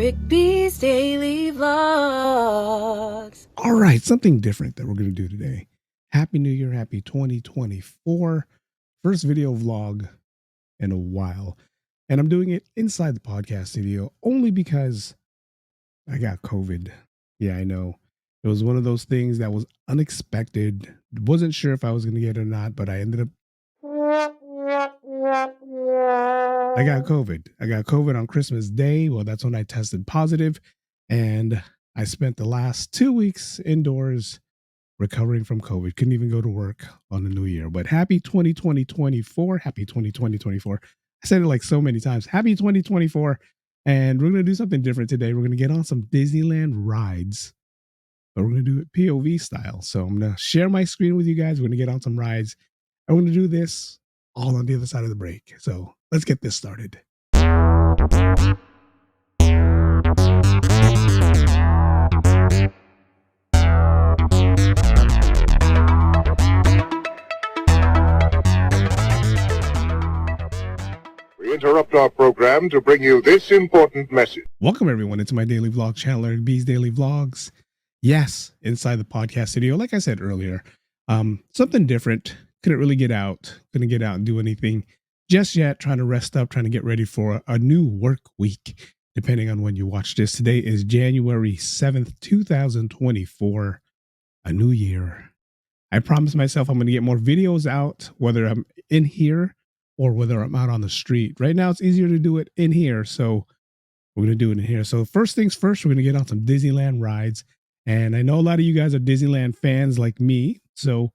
Rick B's Daily Vlogs. All right, something different that we're going to do today. Happy New Year, happy 2024. First video vlog in a while. And I'm doing it inside the podcast studio only because I got COVID. Yeah, I know. It was one of those things that was unexpected. Wasn't sure if I was going to get it or not, but I ended up. I got COVID. I got COVID on Christmas Day. Well, that's when I tested positive. And I spent the last 2 weeks indoors recovering from COVID. Couldn't even go to work on the new year. But happy 2020-24. Happy 2020-24. I said it like so many times. Happy 2024. And we're going to do something different today. We're going to get on some Disneyland rides. But we're going to do it POV style. So I'm going to share my screen with you guys. We're going to get on some rides. I'm going to do this all on the other side of the break. So let's get this started. We interrupt our program to bring you this important message. Welcome everyone into my daily vlog channel, Eric B's Daily Vlogs. Yes, inside the podcast studio. Like I said earlier, something different. Couldn't really get out. Couldn't get out and do anything just yet. Trying to rest up, trying to get ready for a new work week, depending on when you watch this. Today is January 7th, 2024, a new year. I promised myself I'm going to get more videos out, whether I'm in here or whether I'm out on the street. Right now, it's easier to do it in here, so we're going to do it in here. So first things first, we're going to get on some Disneyland rides. And I know a lot of you guys are Disneyland fans like me, so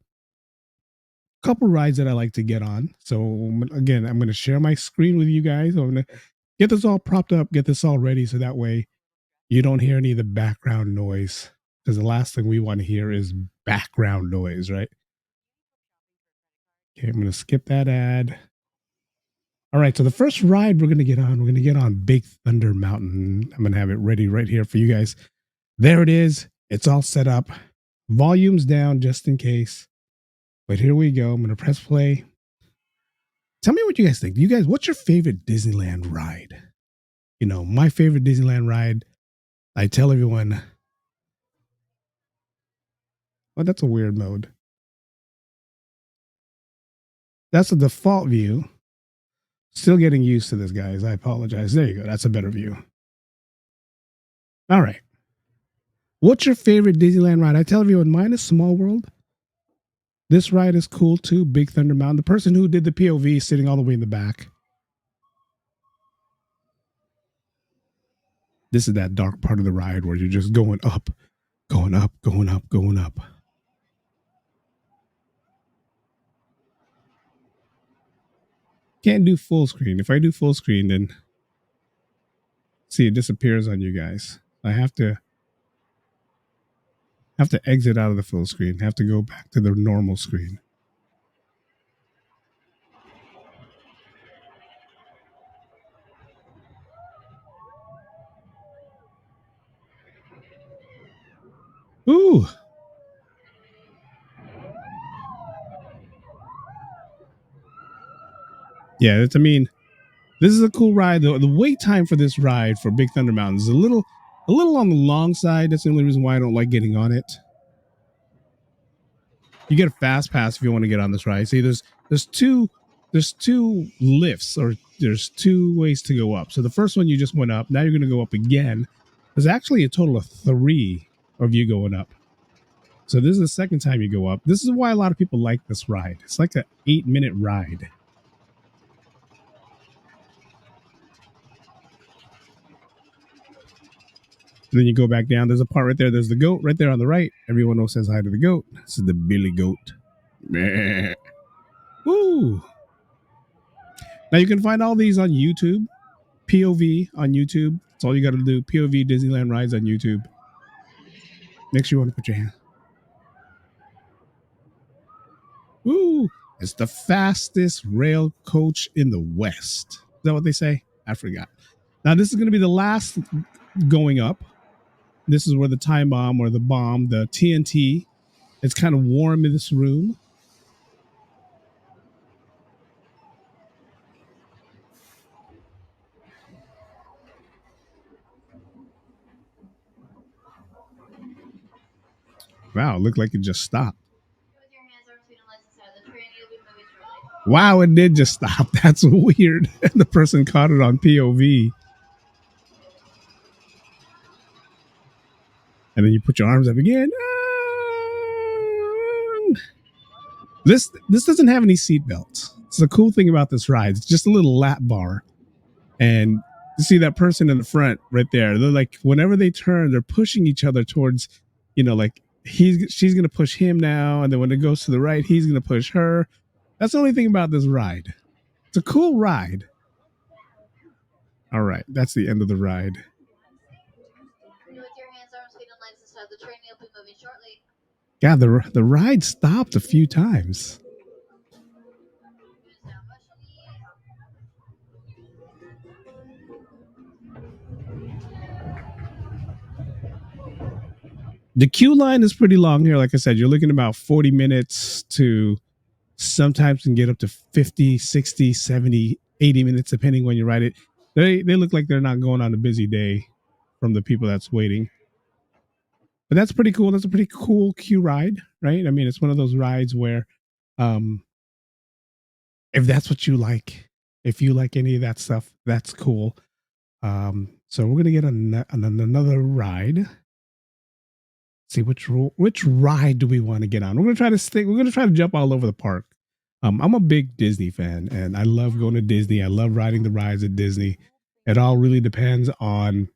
a couple rides that I like to get on. So again, I'm going to share my screen with you guys. I'm going to get this all propped up, get this all ready, so that way you don't hear any of the background noise. Because the last thing we want to hear is background noise, right? Okay, I'm going to skip that ad. All right, so the first ride we're going to get on Big Thunder Mountain. I'm going to have it ready right here for you guys. There it is. It's all set up. Volume's down just in case. But here we go. I'm going to press play. Tell me what you guys think. You guys, what's your favorite Disneyland ride? You know, my favorite Disneyland ride, I tell everyone, oh, that's a weird mode. That's the default view. Still getting used to this, guys. I apologize. There you go. That's a better view. All right. What's your favorite Disneyland ride? I tell everyone, mine is Small World. This ride is cool too, Big Thunder Mountain. The person who did the POV is sitting all the way in the back. This is that dark part of the ride where you're just going up, going up, going up, going up. Can't do full screen. If I do full screen, then see, it disappears on you guys. I have to exit out of the full screen. Have to go back to the normal screen. Ooh. Yeah, this is a cool ride. The wait time for this ride for Big Thunder Mountain is a little on the long side. That's the only reason why I don't like getting on it. You get a fast pass if you want to get on this ride. See, there's two lifts, or there's two ways to go up. So the first one you just went up. Now you're going to go up again. There's actually a total of 3 of you going up. So this is the second time you go up. This is why a lot of people like this ride. It's like an 8-minute ride. And then you go back down. There's a part right there. There's the goat right there on the right. Everyone else says hi to the goat. This is the Billy Goat. Meh. Woo. Now you can find all these on YouTube. POV on YouTube. That's all you got to do. POV Disneyland rides on YouTube. Make sure you want to put your hand. Woo. It's the fastest rail coach in the West. Is that what they say? I forgot. Now this is going to be the last going up. This is where the time bomb or the bomb, the TNT, it's kind of warm in this room. Wow, it looked like it just stopped. Wow, it did just stop. That's weird. The person caught it on POV. And then you put your arms up again. This doesn't have any seat belts. It's the cool thing about this ride. It's just a little lap bar. And you see that person in the front right there. They're like, whenever they turn, they're pushing each other towards, like she's gonna push him now, and then when it goes to the right, he's gonna push her. That's the only thing about this ride. It's a cool ride. All right, that's the end of the ride. Yeah, the ride stopped a few times. The queue line is pretty long here. Like I said, you're looking about 40 minutes to sometimes can get up to 50, 60, 70, 80 minutes, depending when you ride it. They look like they're not going on a busy day from the people that's waiting. But that's pretty cool. That's a pretty cool queue ride, right? I mean, it's one of those rides where if that's what you like, if you like any of that stuff, that's cool. So we're going to get another ride. See which ride do we want to get on? We're going to try to jump all over the park. I'm a big Disney fan, and I love going to Disney. I love riding the rides at Disney. It all really depends on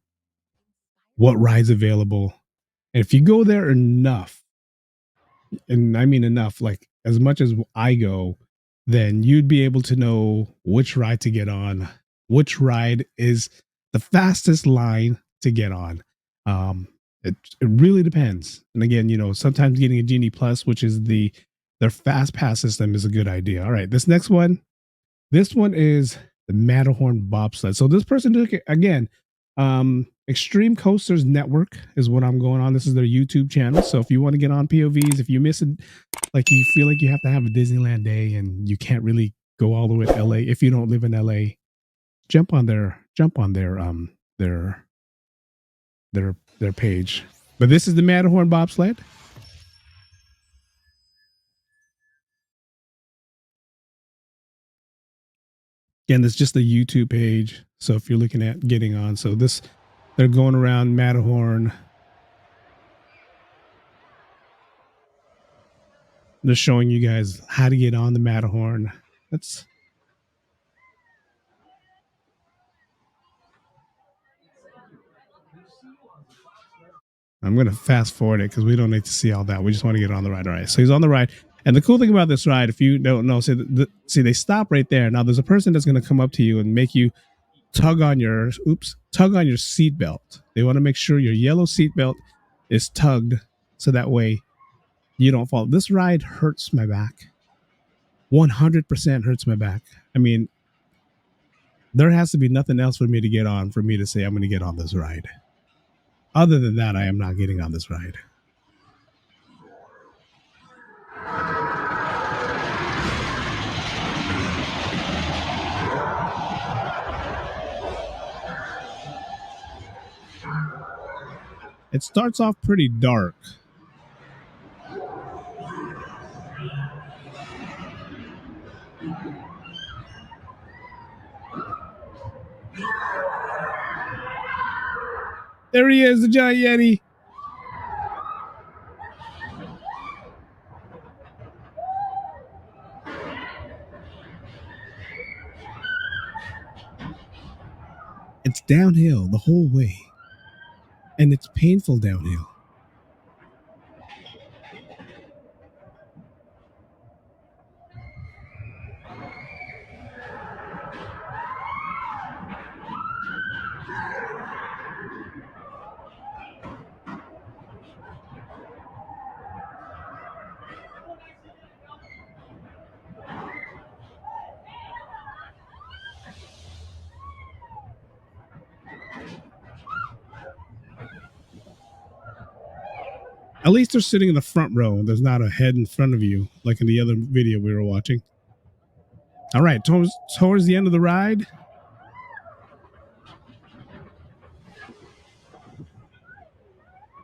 what ride's available. And if you go there enough, and I mean enough, like as much as I go, then you'd be able to know which ride to get on, which ride is the fastest line to get on. It really depends. And again, sometimes getting a Genie Plus, which is their fast pass system, is a good idea. All right, this one is the Matterhorn bobsled. So this person took it again. Extreme Coasters Network is what I'm going on. This is their YouTube channel. So if you want to get on POVs, if you miss it, like you feel like you have to have a Disneyland day and you can't really go all the way to LA if you don't live in LA, jump on their page. But this is the Matterhorn bobsled. Again, it's just a YouTube page. So if you're looking at getting on, so they're going around Matterhorn. They're showing you guys how to get on the Matterhorn. I'm going to fast forward it because we don't need to see all that. We just want to get on the ride. All right. So he's on the ride. And the cool thing about this ride, if you don't know, see they stop right there. Now there's a person that's going to come up to you and make you tug on your seatbelt. They want to make sure your yellow seatbelt is tugged so that way you don't fall. This ride hurts my back. 100% hurts my back. I mean, there has to be nothing else for me to get on for me to say I'm going to get on this ride. Other than that, I am not getting on this ride. It starts off pretty dark. There he is, the giant Yeti. It's downhill the whole way. And it's painful downhill. At least they're sitting in the front row. There's not a head in front of you like in the other video we were watching. All right, towards the end of the ride.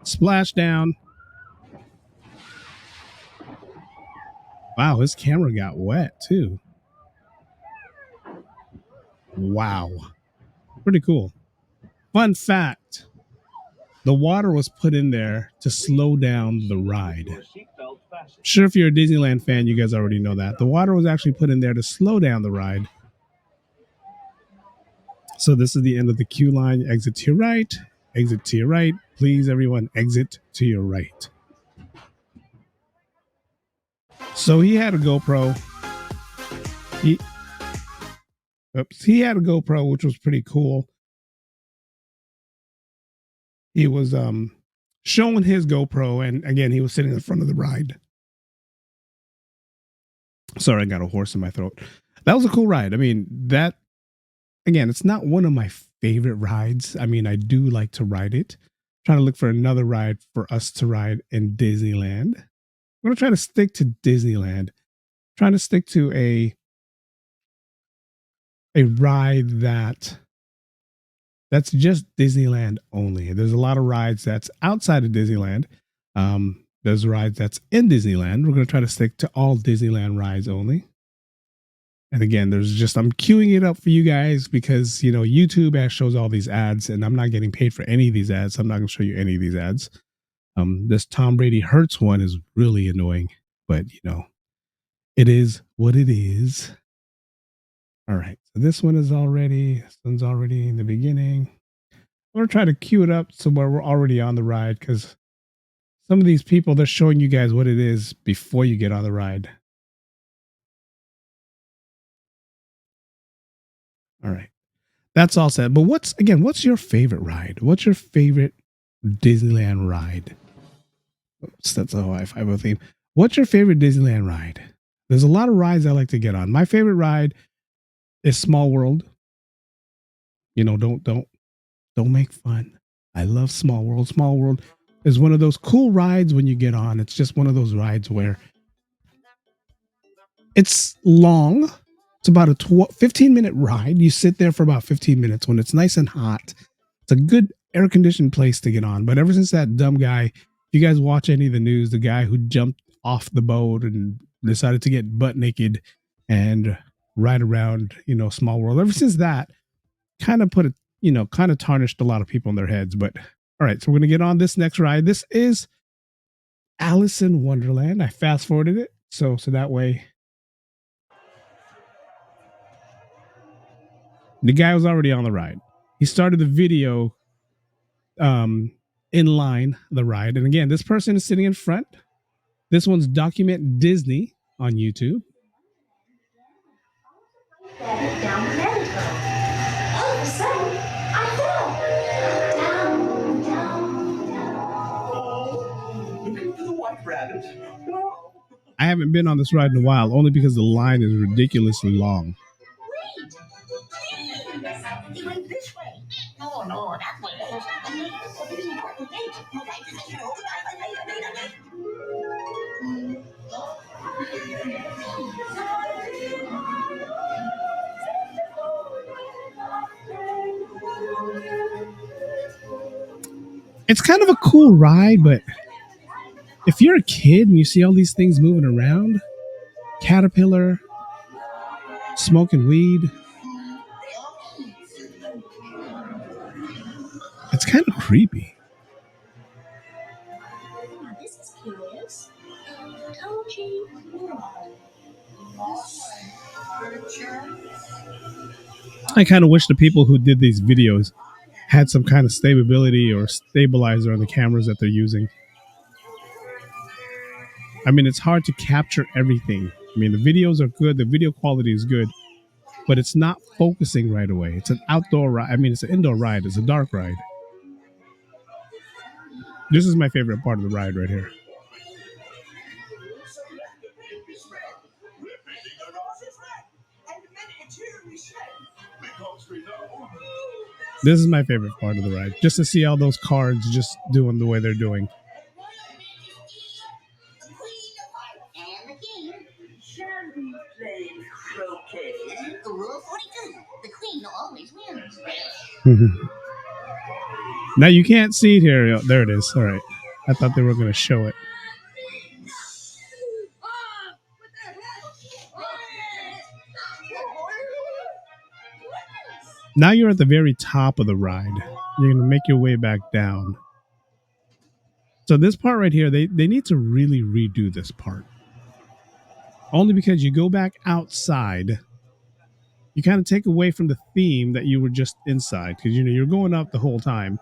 Splashdown. Wow, his camera got wet too. Wow. Pretty cool. Fun fact. The water was put in there to slow down the ride. Sure, if you're a Disneyland fan, you guys already know that. The water was actually put in there to slow down the ride. So this is the end of the queue line. Exit to your right. Exit to your right. Please, everyone, exit to your right. So he had a GoPro. He had a GoPro, which was pretty cool. He was showing his GoPro, and again, he was sitting in front of the ride. Sorry, I got a horse in my throat. That was a cool ride. I mean, that, again, it's not one of my favorite rides. I mean, I do like to ride it. I'm trying to look for another ride for us to ride in Disneyland. I'm going to try to stick to Disneyland. I'm trying to stick to a ride that's just Disneyland only. There's a lot of rides that's outside of Disneyland. There's rides that's in Disneyland. We're going to try to stick to all Disneyland rides only. And again, I'm queuing it up for you guys because, you know, YouTube shows all these ads and I'm not getting paid for any of these ads. So I'm not going to show you any of these ads. This Tom Brady Hurts one is really annoying, but you know, it is what it is. All right. So this one's already in the beginning. I'm going to try to queue it up so where we're already on the ride, because some of these people, they're showing you guys what it is before you get on the ride. All right. That's all said. But what's your favorite ride? What's your favorite Disneyland ride? Oops, that's a Hawaii 5 theme. What's your favorite Disneyland ride? There's a lot of rides I like to get on. My favorite ride is Small World. You know, don't make fun. I love Small World. Small World is one of those cool rides when you get on. It's just one of those rides where it's long. It's about a 15-minute ride. You sit there for about 15 minutes when it's nice and hot. It's a good air-conditioned place to get on. But ever since that dumb guy, if you guys watch any of the news, the guy who jumped off the boat and decided to get butt naked and ride around, you know, Small World, ever since that, kind of tarnished a lot of people in their heads. But all right, so we're going to get on this next ride. This is Alice in Wonderland. I fast forwarded it. So that way the guy was already on the ride. He started the video in line, the ride. And again, this person is sitting in front. This one's Document Disney on YouTube. Down the rabbit hole. All of a sudden, I fell. Down. Looking for the white rabbit. I haven't been on this ride in a while, only because the line is ridiculously long. Wait. He went this way. No, that way. It's kind of a cool ride, but if you're a kid and you see all these things moving around, caterpillar, smoking weed, it's kind of creepy. Now this is curious. Told you. I kind of wish the people who did these videos had some kind of stability or stabilizer on the cameras that they're using. I mean, it's hard to capture everything. I mean, the videos are good. The video quality is good, but it's not focusing right away. It's an outdoor ride. I mean, it's an indoor ride. It's a dark ride. This is my favorite part of the ride right here. This is my favorite part of the ride, just to see all those cards just doing the way they're doing. Rule 42. The queen always wins. Now you can't see it here. There it is. All right. I thought they were going to show it. Now you're at the very top of the ride. You're going to make your way back down. So this part right here, they need to really redo this part. Only because you go back outside, you kind of take away from the theme that you were just inside. Because, you know, you're going up the whole time.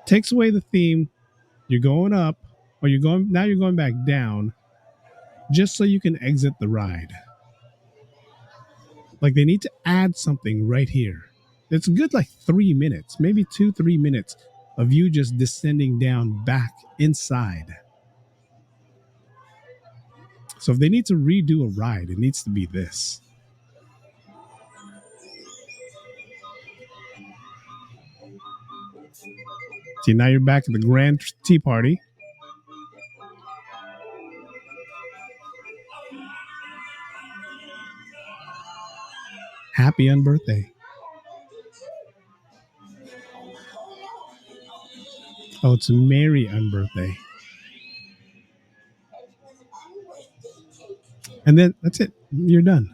Takes away the theme. You're going up, or you're going back down just so you can exit the ride. Like, they need to add something right here. It's a good like 3 minutes, maybe 2-3 minutes of you just descending down back inside. So if they need to redo a ride, it needs to be this. See, now you're back at the Grand Tea Party. Happy unbirthday. Oh, it's a merry unbirthday. And then that's it. You're done.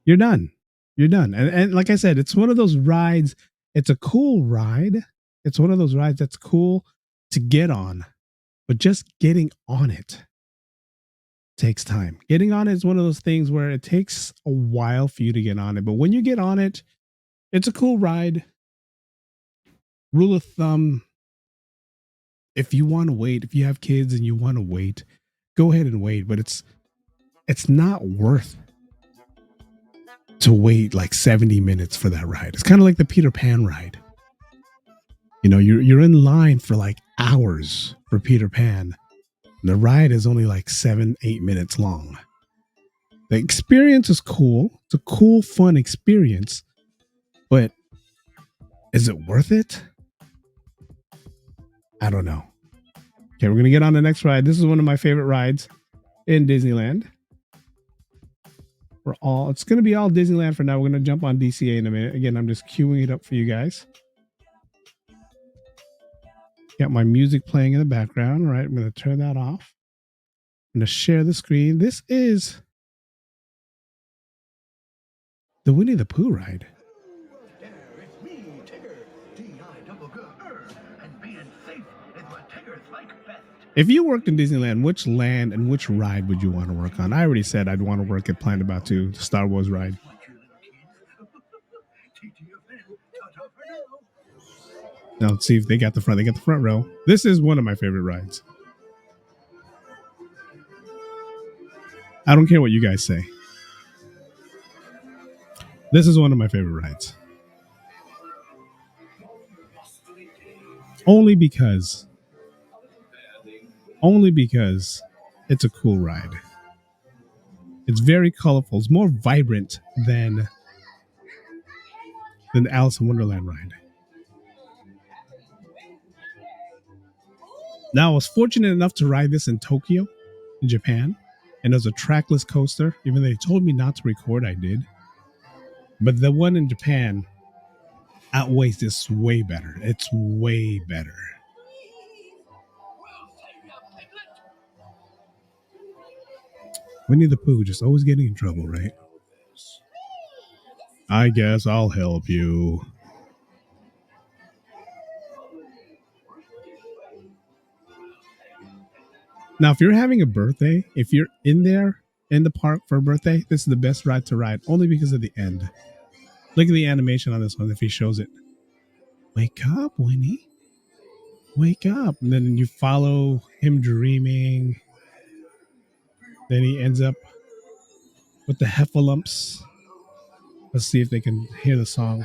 You're done. You're done. And like I said, it's one of those rides. It's a cool ride. It's one of those rides that's cool to get on. But just getting on it takes time. Getting on it is one of those things where it takes a while for you to get on it. But when you get on it, it's a cool ride. Rule of thumb, if you want to wait, if you have kids and you want to wait, go ahead and wait. But it's not worth to wait like 70 minutes for that ride. It's kind of like the Peter Pan ride. You know, you're in line for like hours for Peter Pan. And the ride is only like 7-8 minutes long. The experience is cool. It's a cool, fun experience. But is it worth it? I don't know. Okay, we're going to get on the next ride. This is one of my favorite rides in Disneyland. It's going to be all Disneyland for now. We're going to jump on DCA in a minute. Again, I'm just queuing it up for you guys. Got my music playing in the background. All right, I'm going to turn that off. I'm going to share the screen. This is the Winnie the Pooh ride. If you worked in Disneyland, which land and which ride would you want to work on? I already said I'd want to work at Planet Batu, the Star Wars ride. Now let's see if they got the front. They got the front row. This is one of my favorite rides. I don't care what you guys say. This is one of my favorite rides. Only because it's a cool ride. It's very colorful. It's more vibrant than the Alice in Wonderland ride. Now, I was fortunate enough to ride this in Tokyo, in Japan, and it was a trackless coaster. Even though they told me not to record, I did. But the one in Japan outweighs this way better. It's way better. Winnie the Pooh just always getting in trouble, right? I guess I'll help you. Now, if you're having a birthday, if you're in there in the park for a birthday, this is the best ride to ride, only because of the end. Look at the animation on this one if he shows it. Wake up, Winnie. Wake up. And then you follow him dreaming. Then he ends up with the heffalumps. Let's see if they can hear the song.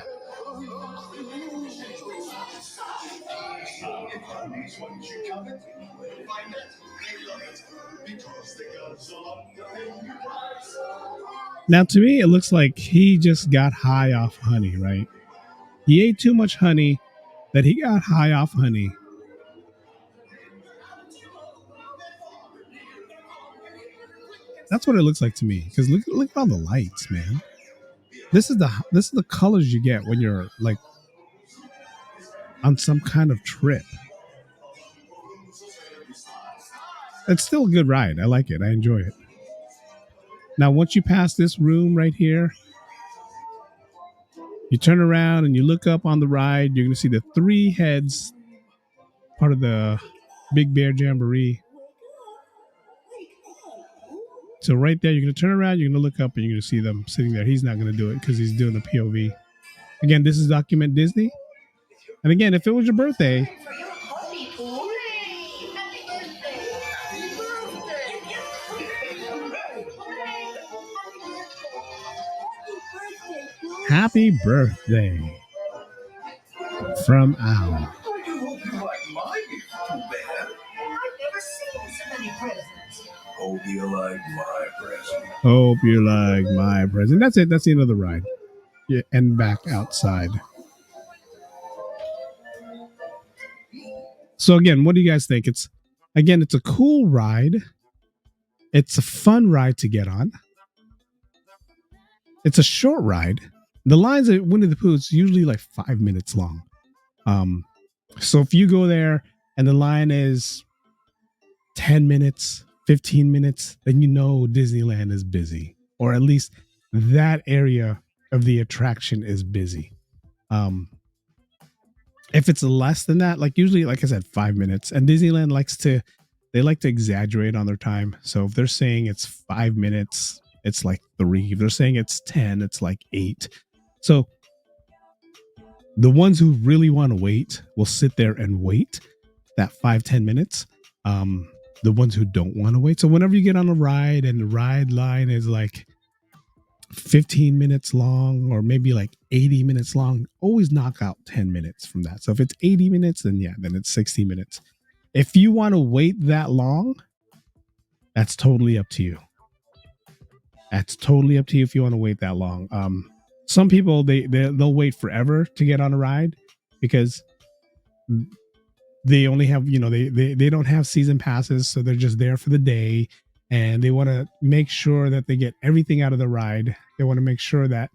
Now, to me, it looks like he just got high off honey, right? He ate too much honey that he got high off honey. That's what it looks like to me. Because look at all the lights, man. This is the colors you get when you're like on some kind of trip. It's still a good ride. I like it. I enjoy it. Now, once you pass this room right here, You turn around and you look up on the ride. You're going to see the 3 heads, part of the Big Bear Jamboree. So right there, you're going to turn around, you're going to look up, and you're going to see them sitting there. He's not going to do it because he's doing the POV. Again, this is Document Disney. And again, if it was your birthday, For your puppy, Pooh. Happy birthday! happy birthday from Al. I do hope you like my gift, Pooh Bear. I've never seen so many presents. Hope you like my present. Hope you like my present. That's it. That's the end of the ride. Yeah, and back outside. So again, what do you guys think? It's a cool ride. It's a fun ride to get on. It's a short ride. The lines at Winnie the Pooh is usually like 5 minutes long. So if you go there and the line is 10 minutes, 15 minutes, then you know Disneyland is busy, or at least that area of the attraction is busy. If it's less than that, like usually, like I said, 5 minutes, and Disneyland like to exaggerate on their time. So if they're saying it's 5 minutes, it's like 3. If they're saying it's 10, it's like 8. So the ones who really want to wait will sit there and wait that 5-10 minutes. The ones who don't want to wait. So whenever you get on a ride and the ride line is like 15 minutes long or maybe like 80 minutes long, always knock out 10 minutes from that. So if it's 80 minutes, then it's 60 minutes. If you want to wait that long, that's totally up to you. That's totally up to you if you want to wait that long. Some people, they'll wait forever to get on a ride because they only have, they don't have season passes. So they're just there for the day. And they want to make sure that they get everything out of the ride. They want to make sure that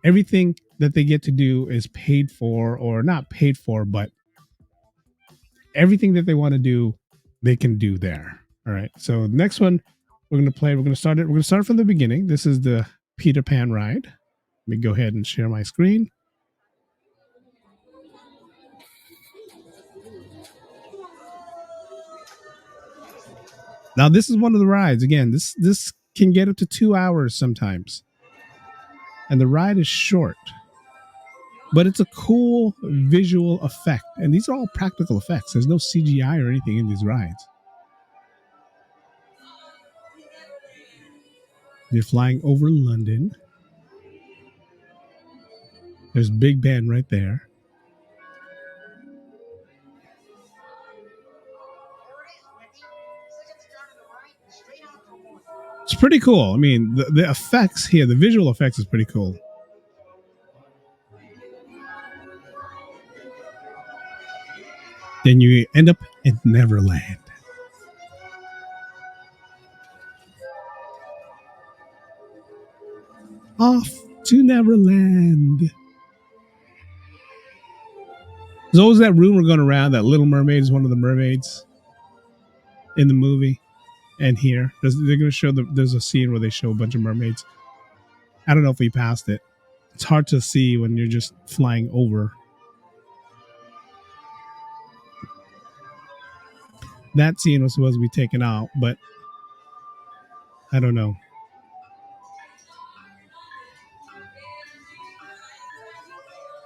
everything that they get to do is paid for, or not paid for, but everything that they want to do, they can do there. All right. So next one we're going to play, we're going to start from the beginning. This is the Peter Pan ride. Let me go ahead and share my screen. Now, this is one of the rides. Again, this can get up to 2 hours sometimes. And the ride is short. But it's a cool visual effect. And these are all practical effects. There's no CGI or anything in these rides. You're flying over London. There's Big Ben right there. It's pretty cool. I mean, the effects here, the visual effects is pretty cool. Then you end up in Neverland. Off to Neverland. There's always that rumor going around that Little Mermaid is one of the mermaids in the movie. And here, they're going to show there's a scene where they show a bunch of mermaids. I don't know if we passed it. It's hard to see when you're just flying over. That scene was supposed to be taken out, but I don't know.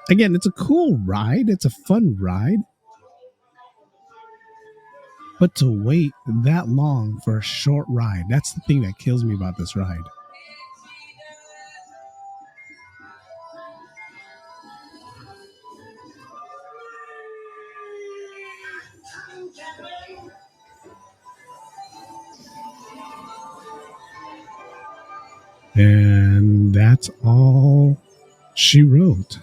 Again, it's a cool ride. It's a fun ride. But to wait that long for a short ride, that's the thing that kills me about this ride. And that's all she wrote. I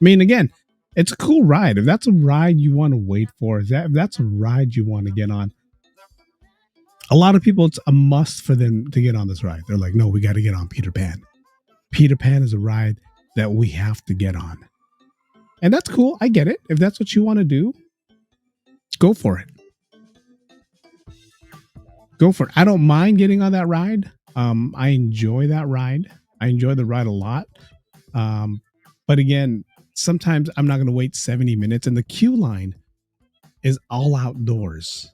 mean, again, it's a cool ride. If that's a ride you want to wait for, if that's a ride you want to get on, a lot of people, it's a must for them to get on this ride. They're like, no, we got to get on Peter Pan. Peter Pan is a ride that we have to get on. And that's cool. I get it. If that's what you want to do, go for it. Go for it. I don't mind getting on that ride. I enjoy that ride. I enjoy the ride a lot. But again, sometimes I'm not going to wait 70 minutes, and the queue line is all outdoors,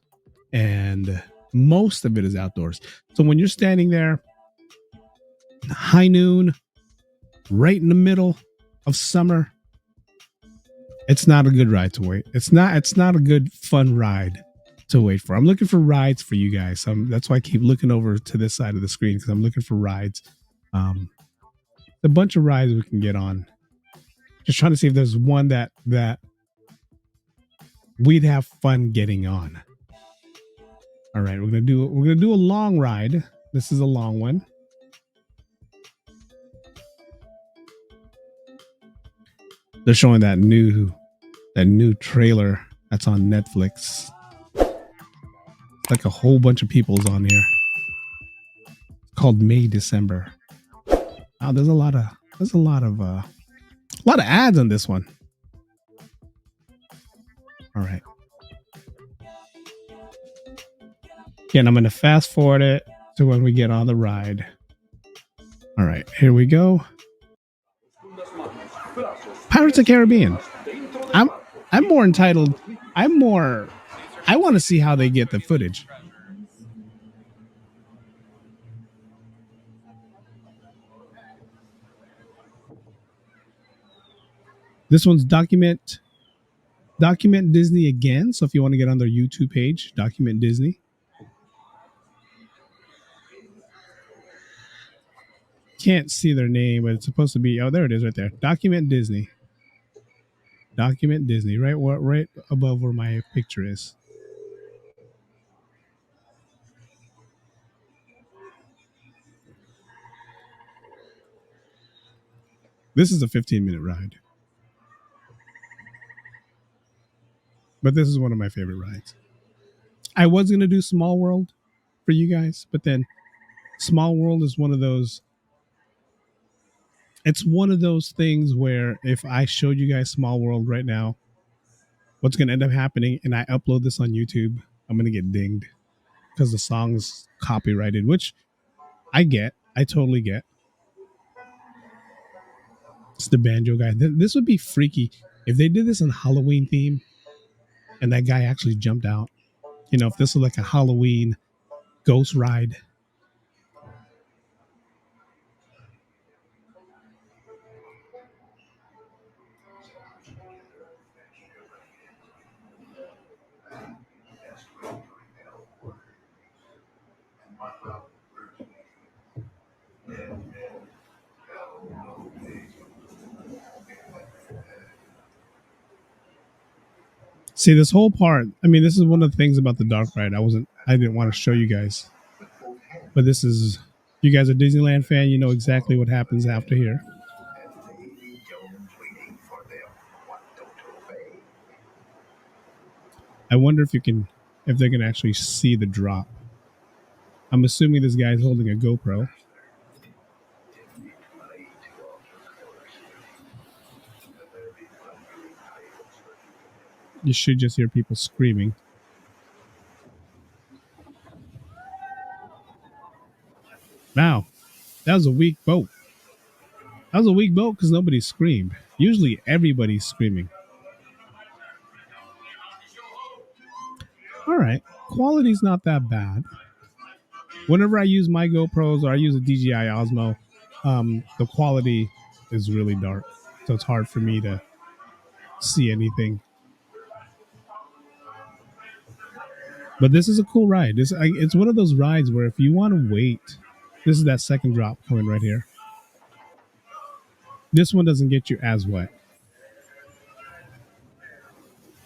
and most of it is outdoors. So when you're standing there, high noon, right in the middle of summer, it's not a good ride to wait. It's not a good fun ride to wait for. I'm looking for rides for you guys. That's why I keep looking over to this side of the screen, because I'm looking for rides. A bunch of rides we can get on. Just trying to see if there's one that we'd have fun getting on. All right, we're gonna do a long ride. This is a long one. They're showing that new trailer that's on Netflix. Like a whole bunch of people's on here. It's called May December. Wow, there's a lot of ads on this one. All right. Again, I'm going to fast forward it to when we get on the ride. All right, here we go. Pirates of the Caribbean. I'm more entitled. I want to see how they get the footage. This one's Document Disney again. So if you want to get on their YouTube page, Document Disney. Can't see their name, but it's supposed to be, oh, there it is right there. Document Disney. Document Disney, right above where my picture is. This is a 15-minute ride. But this is one of my favorite rides. I was going to do Small World for you guys, but then Small World is one of those. It's one of those things where if I showed you guys Small World right now, what's going to end up happening, and I upload this on YouTube, I'm going to get dinged because the song's copyrighted, which I totally get. It's the banjo guy. This would be freaky if they did this in Halloween theme and that guy actually jumped out. You know, if this was like a Halloween ghost ride. See, this whole part, I mean, this is one of the things about the dark ride. I didn't want to show you guys. But this is, you guys are Disneyland fan, you know exactly what happens after here. I wonder if they're gonna actually see the drop. I'm assuming this guy's holding a GoPro. You should just hear people screaming. Wow, that was a weak boat. That was a weak boat because nobody screamed. Usually everybody's screaming. All right, quality's not that bad. Whenever I use my GoPros or I use a DJI Osmo, the quality is really dark, so it's hard for me to see anything. But this is a cool ride. It's one of those rides where if you want to wait, this is that second drop coming right here. This one doesn't get you as wet.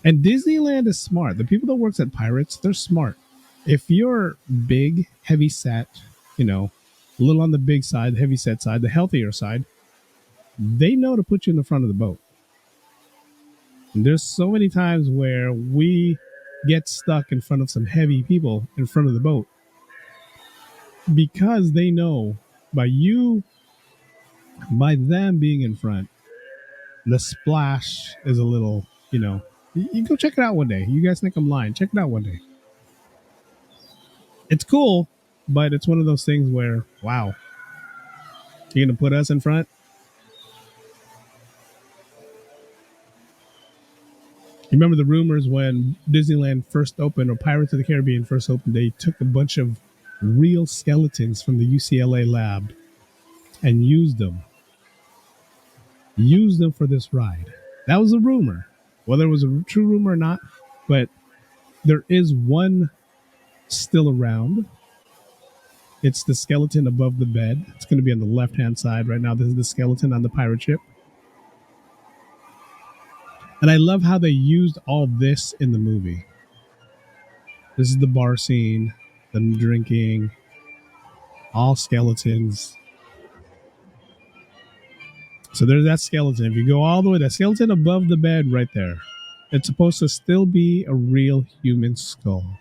And Disneyland is smart. The people that works at Pirates, they're smart. If you're big, heavy set, you know, a little on the big side, heavy set side, the healthier side, they know to put you in the front of the boat. And there's so many times where we get stuck in front of some heavy people in front of the boat because they know by them being in front, the splash is a little, you know, you go check it out one day. You guys think I'm lying. Check it out one day. It's cool, but it's one of those things where, wow, you're going to put us in front? You remember the rumors when Disneyland first opened, or Pirates of the Caribbean first opened, they took a bunch of real skeletons from the UCLA lab and used them for this ride. That was a rumor. Whether it was a true rumor or not, but there is one still around. It's the skeleton above the bed. It's going to be on the left-hand side right now. This is the skeleton on the pirate ship. And I love how they used all this in the movie. This is the bar scene, them drinking, all skeletons. So there's that skeleton. If you go all the way, that skeleton above the bed right there, it's supposed to still be a real human skull.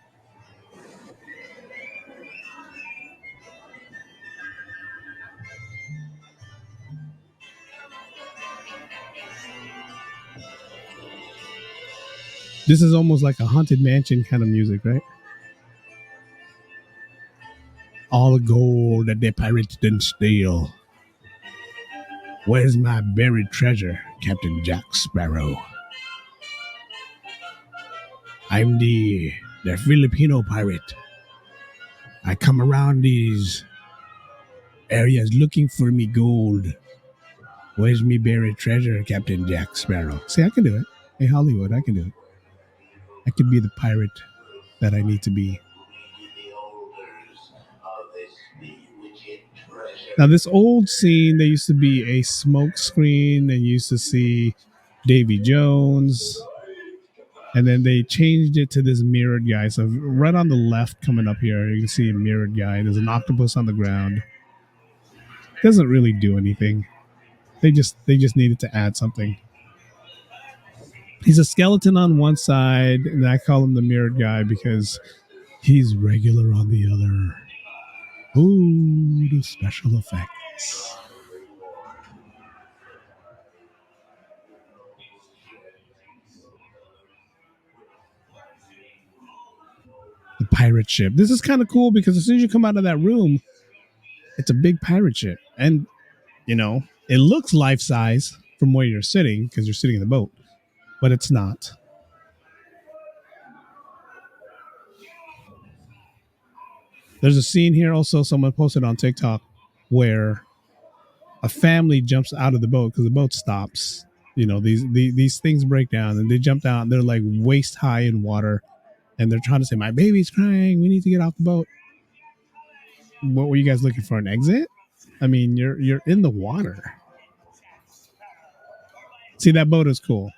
This is almost like a Haunted Mansion kind of music, right? All the gold that the pirates didn't steal. Where's my buried treasure, Captain Jack Sparrow? I'm the Filipino pirate. I come around these areas looking for me gold. Where's me buried treasure, Captain Jack Sparrow? See, I can do it. Hey, Hollywood, I can do it. I could be the pirate that I need to be. Now, this old scene, there used to be a smoke screen, and you used to see Davy Jones, and then they changed it to this mirrored guy. So right on the left coming up here, you can see a mirrored guy. There's an octopus on the ground. Doesn't really do anything. They just needed to add something. He's a skeleton on one side, and I call him the mirrored guy because he's regular on the other. Ooh, the special effects. The pirate ship. This is kind of cool because as soon as you come out of that room, it's a big pirate ship. And, you know, it looks life-size from where you're sitting because you're sitting in the boat, but it's not. There's a scene here also, someone posted on TikTok, where a family jumps out of the boat because the boat stops. You know, these things break down and they jump out. They're like waist high in water and they're trying to say, my baby's crying. We need to get off the boat. What were you guys looking for? An exit? I mean, you're in the water. See, that boat is cool.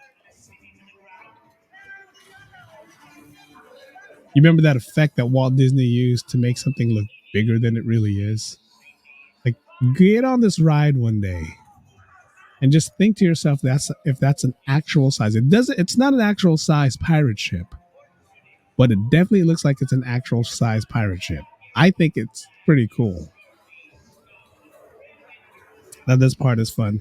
You remember that effect that Walt Disney used to make something look bigger than it really is? Like, get on this ride one day and just think to yourself, if that's an actual size. It's not an actual size pirate ship, but it definitely looks like it's an actual size pirate ship. I think it's pretty cool. Now this part is fun.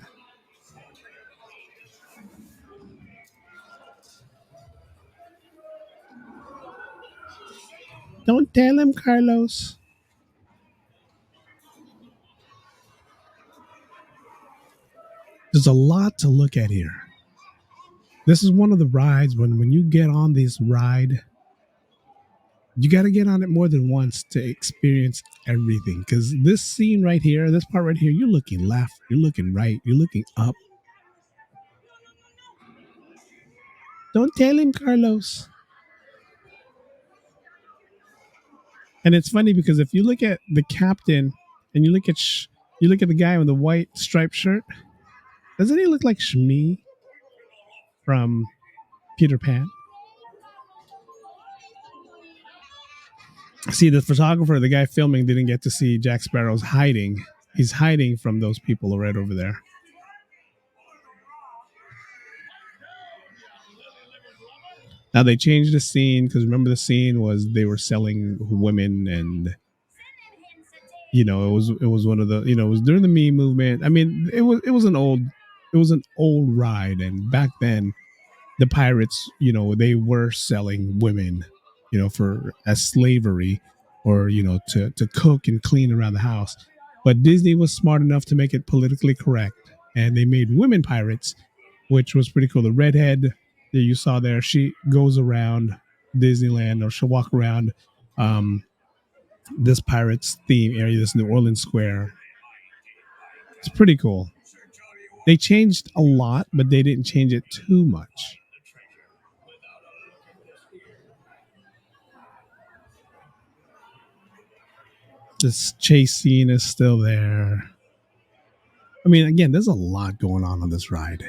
Don't tell him, Carlos. There's a lot to look at here. This is one of the rides when you get on this ride, you got to get on it more than once to experience everything. Because this scene right here, this part right here, you're looking left, you're looking right, you're looking up. Don't tell him, Carlos. And it's funny because if you look at the captain and you look at the guy with the white striped shirt, doesn't he look like Shmi from Peter Pan? See, the photographer, the guy filming, didn't get to see Jack Sparrow's hiding. He's hiding from those people right over there. Now they changed the scene because remember the scene was they were selling women, and you know it was one of the, you know, it was during the Me movement. I mean, it was an old ride, and back then the pirates, you know, they were selling women, you know, for as slavery, or you know, to cook and clean around the house. But Disney was smart enough to make it politically correct, and they made women pirates, which was pretty cool. The redhead that you saw there, she goes around Disneyland, or she'll walk around this Pirates theme area, this New Orleans Square. It's pretty cool. They changed a lot, but they didn't change it too much. This chase scene is still there. I mean, again, there's a lot going on this ride.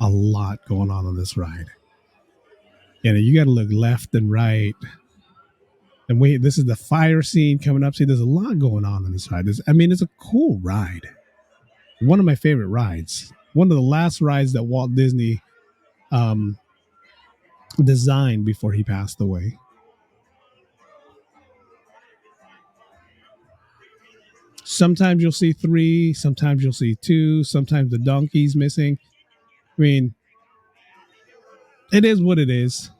A lot going on this ride. And you got to look left and right. And wait, this is the fire scene coming up. See, there's a lot going on in this ride. It's a cool ride. One of my favorite rides. One of the last rides that Walt Disney designed before he passed away. Sometimes you'll see 3, sometimes you'll see 2, sometimes the donkey's missing. I mean, it is what it is.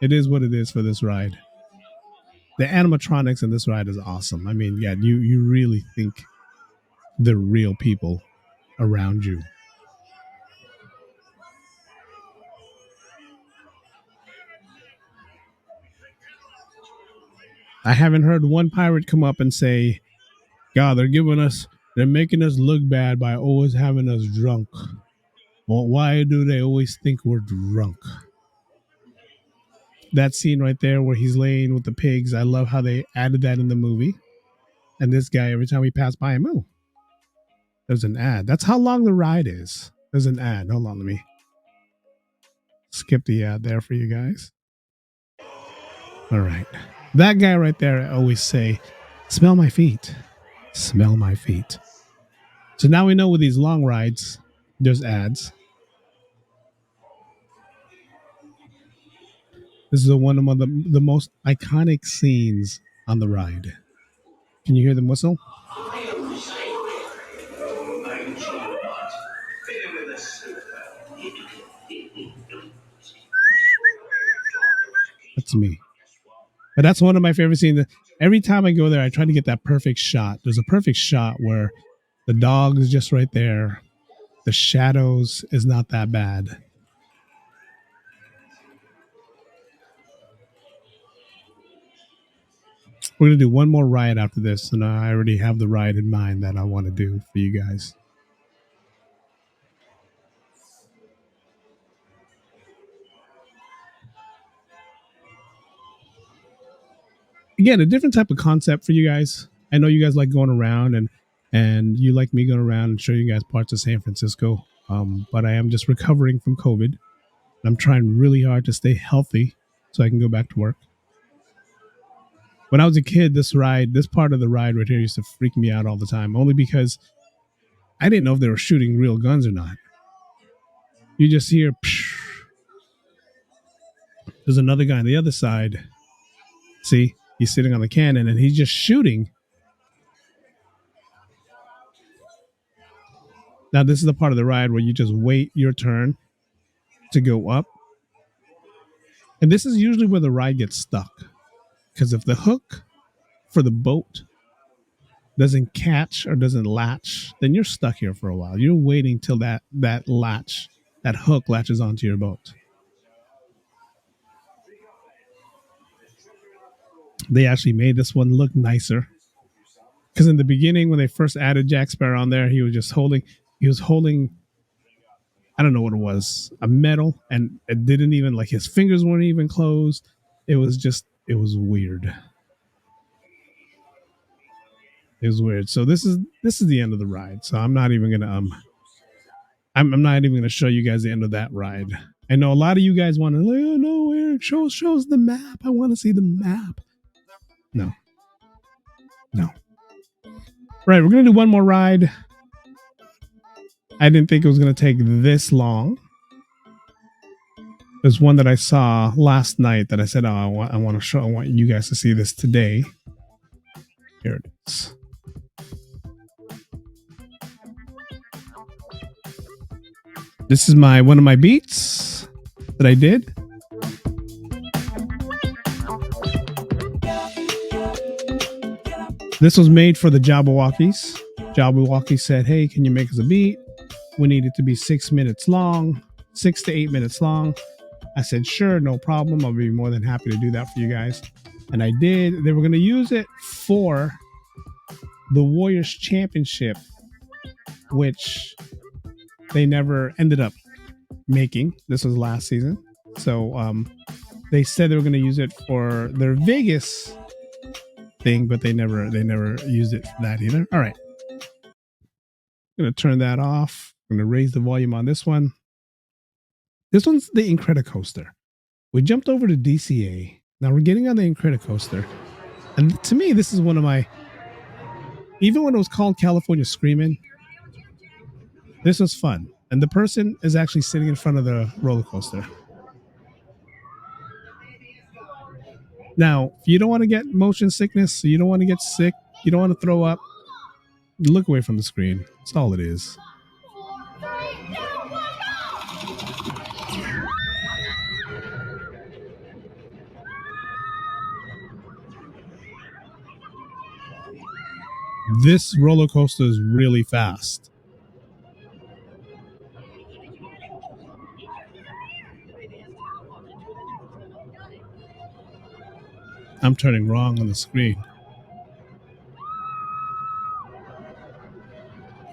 It is what it is for this ride. The animatronics in this ride is awesome. I mean, yeah, you really think they're real people around you. I haven't heard one pirate come up and say, God, they're making us look bad by always having us drunk. Well, why do they always think we're drunk? That scene right there where he's laying with the pigs, I love how they added that in the movie. And this guy, every time we pass by him, oh, there's an ad. That's how long the ride is. There's an ad. Hold on, let me skip the ad there for you guys. All right. That guy right there, I always say, smell my feet. Smell my feet. So now we know with these long rides, there's ads. This is one of the most iconic scenes on the ride. Can you hear them whistle? That's me. But that's one of my favorite scenes. Every time I go there, I try to get that perfect shot. There's a perfect shot where the dog is just right there. The shadows is not that bad. We're going to do one more ride after this, and I already have the ride in mind that I want to do for you guys. Again, a different type of concept for you guys. I know you guys like going around and you like me going around and show you guys parts of San Francisco. But I am just recovering from COVID. I'm trying really hard to stay healthy so I can go back to work. When I was a kid, this part of the ride right here used to freak me out all the time, only because I didn't know if they were shooting real guns or not. You just hear, psh. There's another guy on the other side. See? He's sitting on the cannon and he's just shooting. Now, this is the part of the ride where you just wait your turn to go up. And this is usually where the ride gets stuck. Because if the hook for the boat doesn't catch or doesn't latch, then you're stuck here for a while. You're waiting till that hook latches onto your boat. They actually made this one look nicer. Because in the beginning, when they first added Jack Sparrow on there, he was holding, I don't know what it was, a metal, and it didn't even, like, his fingers weren't even closed. It was weird. It was weird. So this is the end of the ride. So I'm not even gonna I'm not even gonna show you guys the end of that ride. I know a lot of you guys want to, oh no, Eric, show us the map. I want to see the map. No. Right, we're gonna do one more ride. I didn't think it was gonna take this long. There's one that I saw last night that I said, I want you guys to see this today. Here it is. This is one of my beats that I did. This was made for the Jabberwockies. Jabberwocky said, hey, can you make us a beat? We need it to be 6 minutes long 6 to 8 minutes long. I said, sure, no problem. I'll be more than happy to do that for you guys. And I did. They were going to use it for the Warriors Championship, which they never ended up making. This was last season. So they said they were going to use it for their Vegas thing, but they never used it for that either. All right. I'm going to turn that off. I'm going to raise the volume on this one. This one's the Incredicoaster. We jumped over to DCA. Now we're getting on the Incredicoaster. And to me, this is one of my, even when it was called California Screamin', this was fun. And the person is actually sitting in front of the roller coaster. Now, if you don't want to get motion sickness, you don't want to get sick, you don't want to throw up, look away from the screen. That's all it is. This roller coaster is really fast. I'm turning wrong on the screen.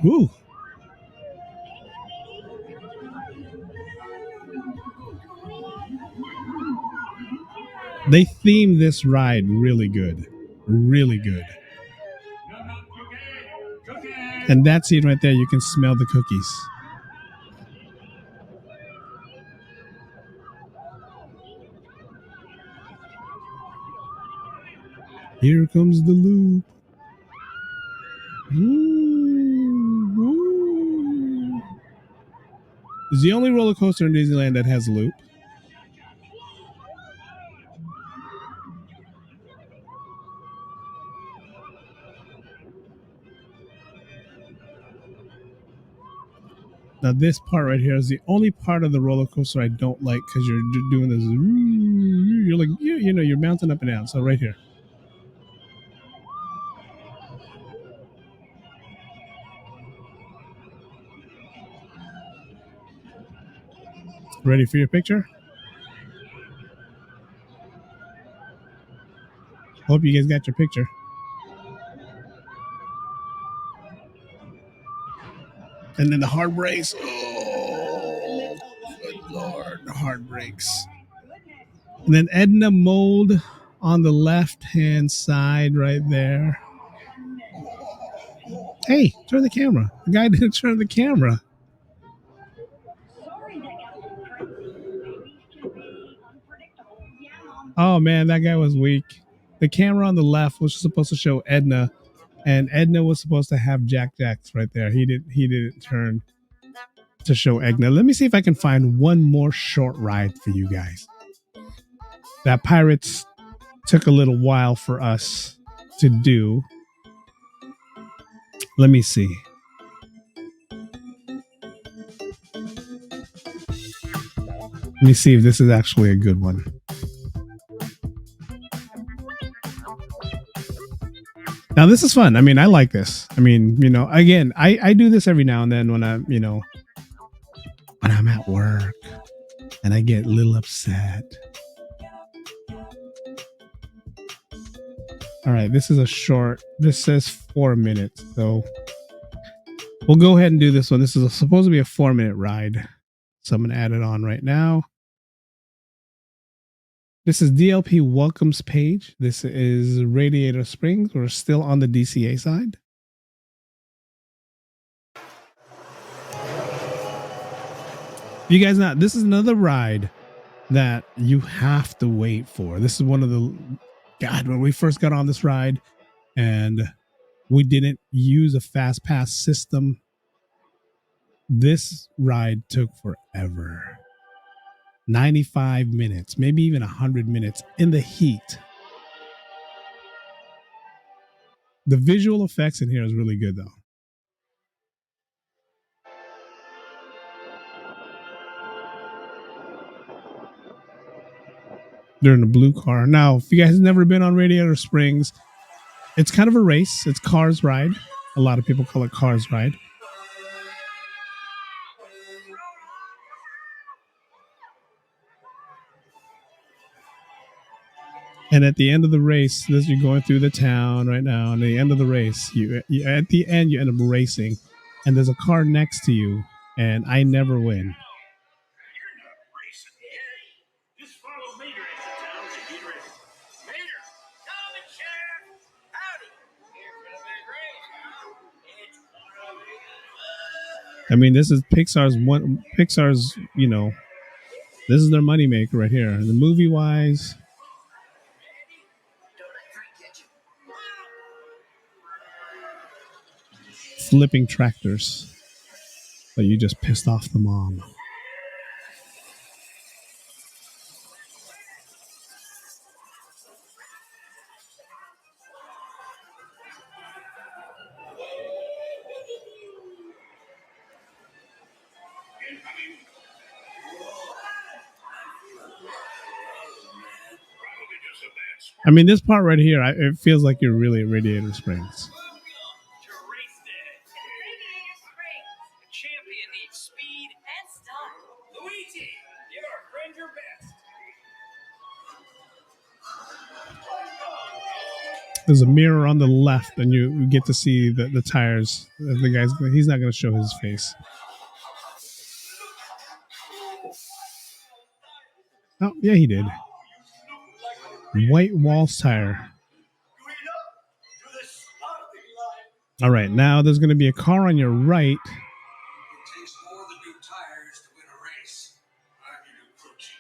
Woo. They themed this ride really good. Really good. And that scene right there, you can smell the cookies. Here comes the loop. Ooh, ooh. It's the only roller coaster in Disneyland that has a loop. Now this part right here is the only part of the roller coaster I don't like because you're doing this. You're like, you know, you're bouncing up and down. So right here. Ready for your picture? Hope you guys got your picture. And then the hard brakes. Oh, good Lord. The hard brakes. And then Edna Mold on the left-hand side right there. Hey, turn the camera. The guy didn't turn the camera. Oh, man, that guy was weak. The camera on the left was supposed to show Edna, and Edna was supposed to have Jack Jacks right there. He didn't turn to show Edna. Let me see if I can find one more short ride for you guys. That Pirates took a little while for us to do. Let me see. Let me see if this is actually a good one. Now this is fun. I mean, I like this. I mean, you know, again, I do this every now and then when I'm, you know, when I'm at work and I get a little upset. All right, this is a short. This says 4 minutes, so we'll go ahead and do this one. This is supposed to be a 4-minute ride, so I'm gonna add it on right now. This is DLP Welcomes page. This is Radiator Springs. We're still on the DCA side. You guys know, this is another ride that you have to wait for. This is one of the, God, when we first got on this ride and we didn't use a fast pass system, this ride took forever. 95 minutes, maybe even 100 minutes in the heat. The visual effects in here is really good though. They're in a blue car. Now, if you guys have never been on Radiator Springs, it's kind of a race. It's Cars Ride. A lot of people call it Cars Ride. And at the end of the race, this you're going through the town right now, and at the end of the race, you at the end you end up racing, and there's a car next to you, and I never win. Just follow Mater into town to get ready. Mater, come and share. Howdy. Here for the big race, huh? It's one of I mean, this is Pixar's, this is their moneymaker right here. The movie wise, flipping tractors, but you just pissed off the mom. I mean, this part right here, it feels like you're really at Radiator Springs. Radiator Springs. The champion needs speed And style. Luigi, give our friend your best. There's a mirror on the left, and you get to see the tires. The guy's he's not going to show his face. Oh yeah, he did. White Walls tire. All right, now there's going to be a car on your right. It takes more than new tires to win a race. I'm your new coach.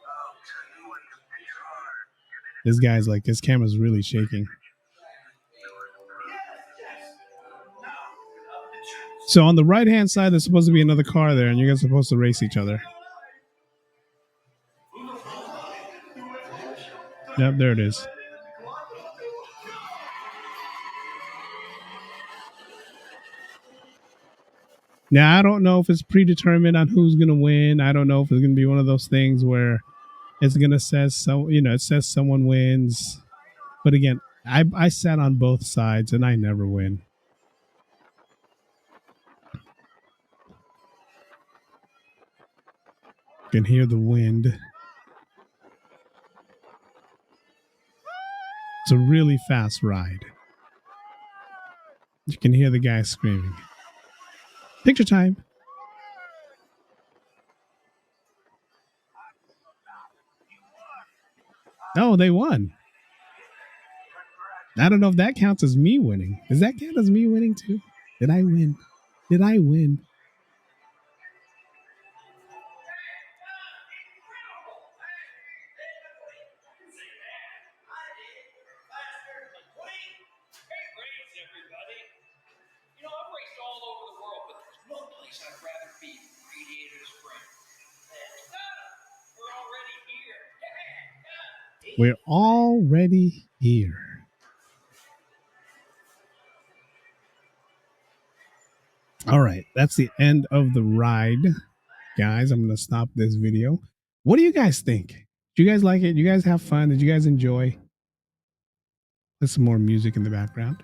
I'll tell you what, it's hard. This guy's like, his camera's really shaking. So on the right hand side, there's supposed to be another car there, and you guys are supposed to race each other. Yep, there it is. Now, I don't know if it's predetermined on who's going to win. I don't know if it's going to be one of those things where it's going to it says someone wins. But again, I sat on both sides and I never win. You can hear the wind. It's a really fast ride. You can hear the guy screaming. Picture time. Oh, they won. I don't know if that counts as me winning. Does that count as me winning too? Did I win? Did I win? I'd rather be Radiator Springs. We're already here. We're already here. All right, that's the end of the ride. Guys, I'm going to stop this video. What do you guys think? Do you guys like it? Do you guys have fun? Did you guys enjoy? There's some more music in the background.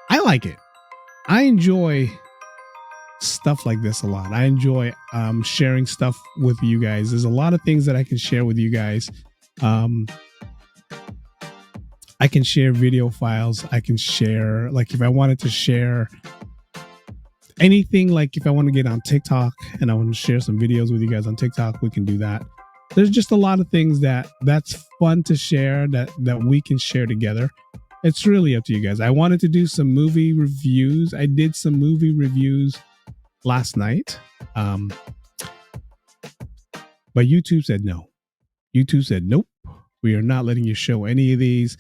I like it. I enjoy stuff like this a lot. I enjoy sharing stuff with you guys. There's a lot of things that I can share with you guys. I can share video files. I can share, like, if I wanted to share anything, like if I want to get on TikTok and I want to share some videos with you guys on TikTok, we can do that. There's just a lot of things that's fun to share that we can share together. It's really up to you guys. I wanted to do some movie reviews. I did some movie reviews last night. But YouTube said no. YouTube said, nope, we are not letting you show any of these.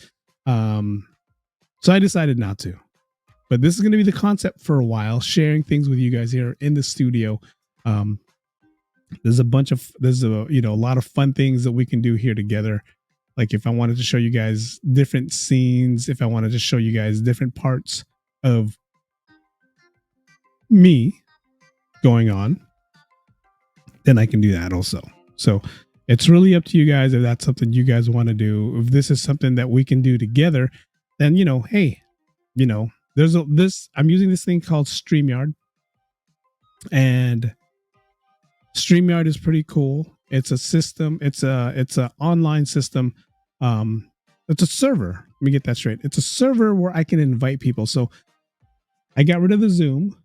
So I decided not to. But this is going to be the concept for a while, sharing things with you guys here in the studio. There's a lot of fun things that we can do here together. Like if I wanted to show you guys different scenes, if I wanted to show you guys different parts of me going on, then I can do that also. So it's really up to you guys if that's something you guys want to do. If this is something that we can do together, then, hey, I'm using this thing called StreamYard, and StreamYard is pretty cool. It's a system. It's a online system. It's a server. Let me get that straight. It's a server where I can invite people. So I got rid of the Zoom.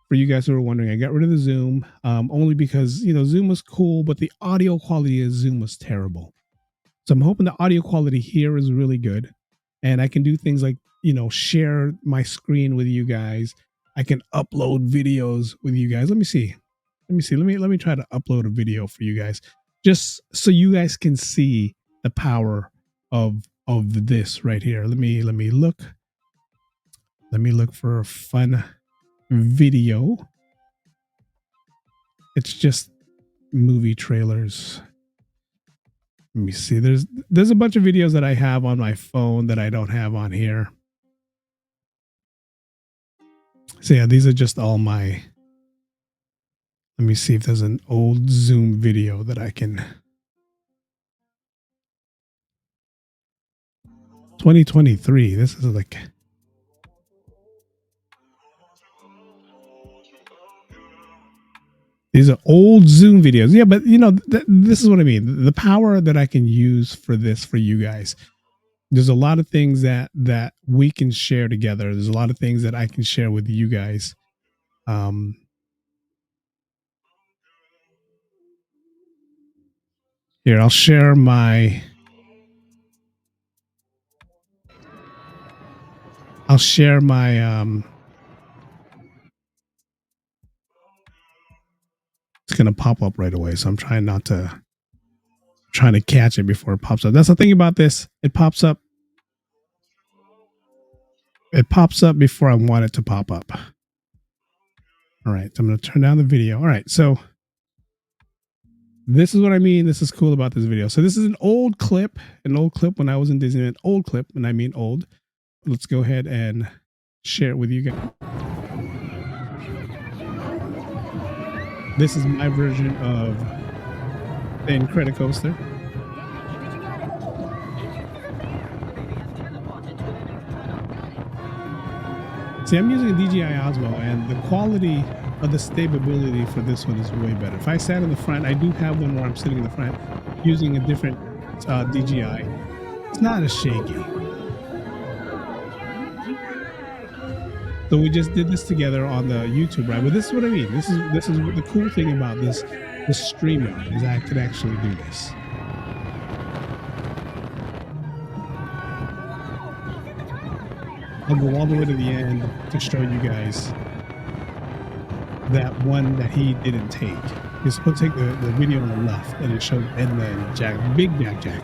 For you guys who are wondering, I got rid of the Zoom only because, you know, Zoom was cool, but the audio quality of Zoom was terrible. So I'm hoping the audio quality here is really good. And I can do things like, you know, share my screen with you guys. I can upload videos with you guys. Let me see. Let me try to upload a video for you guys, just so you guys can see the power of this right here. Let me look. Let me look for a fun video. It's just movie trailers. Let me see. There's a bunch of videos that I have on my phone that I don't have on here. So yeah, these are just all my. Let me see if there's an old Zoom video that I can. 2023. This is like. These are old Zoom videos. Yeah, but you know, this is what I mean. The power that I can use for this for you guys. There's a lot of things that we can share together. There's a lot of things that I can share with you guys. Here, I'll share my it's gonna pop up right away, so I'm trying to catch it before it pops up. That's the thing about this. It pops up before I want it to pop up. All right, so I'm gonna turn down the video. All right, so this is what I mean. This is cool about this video. So this is an old clip when I was in Disneyland. Old clip, and I mean old. Let's go ahead and share it with you guys. This is my version of the Incredicoaster. See, I'm using a DJI Osmo, and the quality of the stability for this one is way better. If I sat in the front, I do have one where I'm sitting in the front using a different DJI. It's not as shaky. So we just did this together on the YouTube, right? But this is what I mean. This is the cool thing about this streaming is I could actually do this. I'll go all the way to the end to show you guys that one that he didn't take. He's supposed to take the video on the left, and it showed and then Jack, big Jack.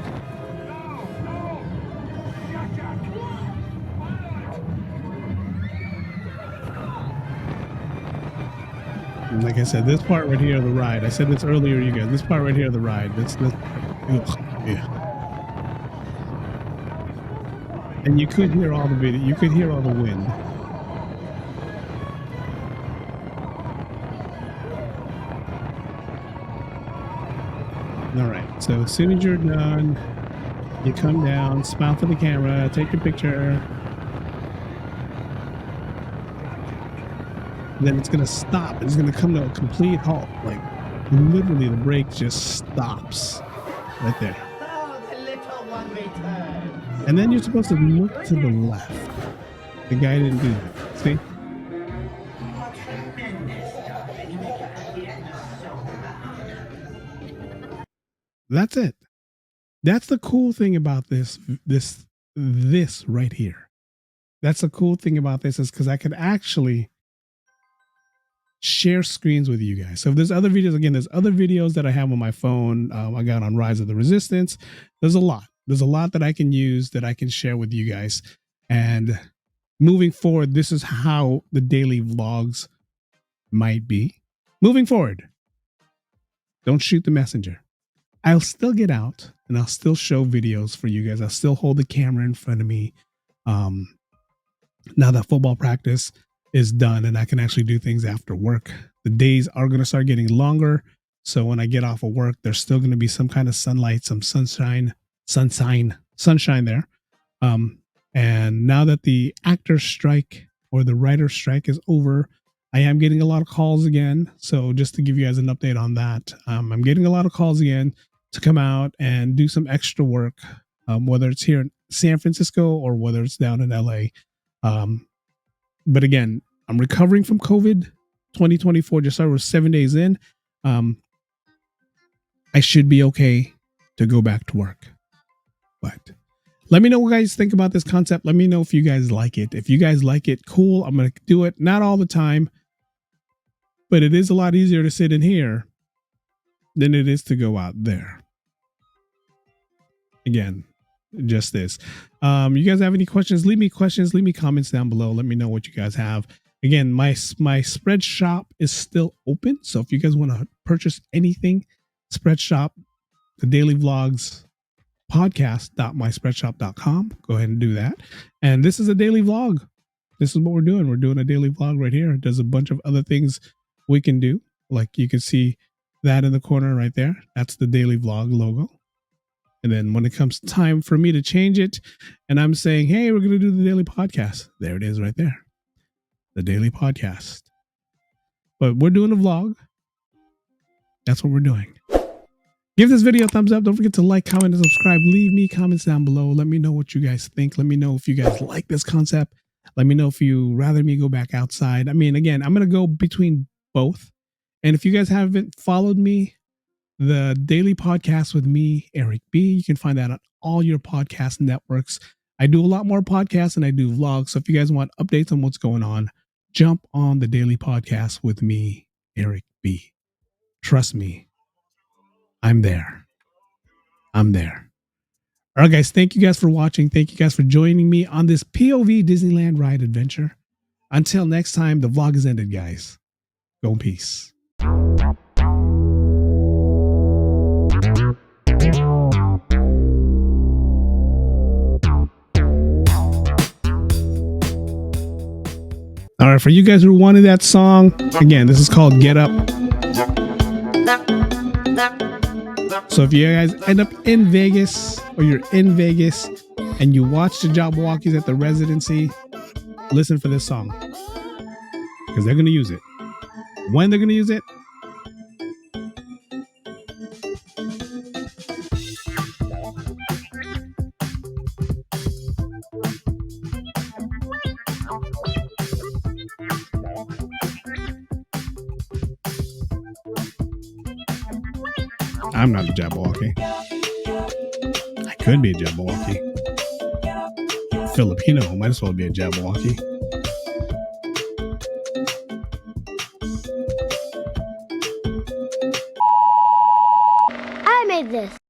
And like I said, this part right here of the ride, I said this earlier, you guys, this part right here of the ride, yeah. And you could hear all the video, you could hear all the wind. All right, so as soon as you're done, you come down, smile for the camera, take your picture. Then it's gonna stop. It's gonna come to a complete halt. Like literally, the brake just stops right there. Oh, the little one returns. And then you're supposed to look to the left. The guy didn't do that. See? That's it. That's the cool thing about this right here. That's the cool thing about this is because I could actually share screens with you guys. So if there's other videos, again, there's other videos that I have on my phone. I got on Rise of the Resistance. There's a lot that I can use that I can share with you guys. And moving forward, this is how the daily vlogs might be. Moving forward, don't shoot the messenger. I'll still get out and I'll still show videos for you guys. I'll still hold the camera in front of me. Now that football practice is done and I can actually do things after work, the days are going to start getting longer. So when I get off of work, there's still going to be some kind of sunlight, some sunshine there. And now that the actor strike or the writer strike is over, I am getting a lot of calls again. So just to give you guys an update on that, I'm getting a lot of calls again to come out and do some extra work, whether it's here in San Francisco or whether it's down in LA. But again, I'm recovering from COVID 2024. Just started, we're 7 days in. I should be okay to go back to work. But let me know what you guys think about this concept. Let me know if you guys like it. If you guys like it, cool. I'm going to do it. Not all the time, but it is a lot easier to sit in here than it is to go out there. Again, just this. You guys have any questions? Leave me questions. Leave me comments down below. Let me know what you guys have. Again, my spread shop is still open. So if you guys want to purchase anything, spread shop, the daily vlogs podcast.myspreadshop.com. Go ahead and do that. And this is a daily vlog. This is what we're doing. We're doing a daily vlog right here. There's a bunch of other things we can do. Like you can see that in the corner right there. That's the daily vlog logo. And then when it comes time for me to change it and I'm saying, hey, we're going to do the daily podcast. There it is right there. The daily podcast. But we're doing a vlog. That's what we're doing. Give this video a thumbs up. Don't forget to like, comment, and subscribe. Leave me comments down below. Let me know what you guys think. Let me know if you guys like this concept. Let me know if you rather me go back outside. I mean, again, I'm going to go between both. And if you guys haven't followed me, the daily podcast with me, Eric B, you can find that on all your podcast networks. I do a lot more podcasts than I do vlogs. So if you guys want updates on what's going on, jump on the daily podcast with me, Eric B. Trust me. I'm there. I'm there. All right, guys. Thank you guys for watching. Thank you guys for joining me on this POV Disneyland ride adventure. Until next time, the vlog is ended, guys. Go in peace. All right, for you guys who wanted that song, again, this is called Get Up. So if you guys end up in Vegas or you're in Vegas and you watch the Jabberwockies at the residency, listen for this song because they're going to use it. When they're going to use it, I'm not a Jabberwocky. I could be a Jabberwocky. Filipino, might as well be a Jabberwocky. I made this.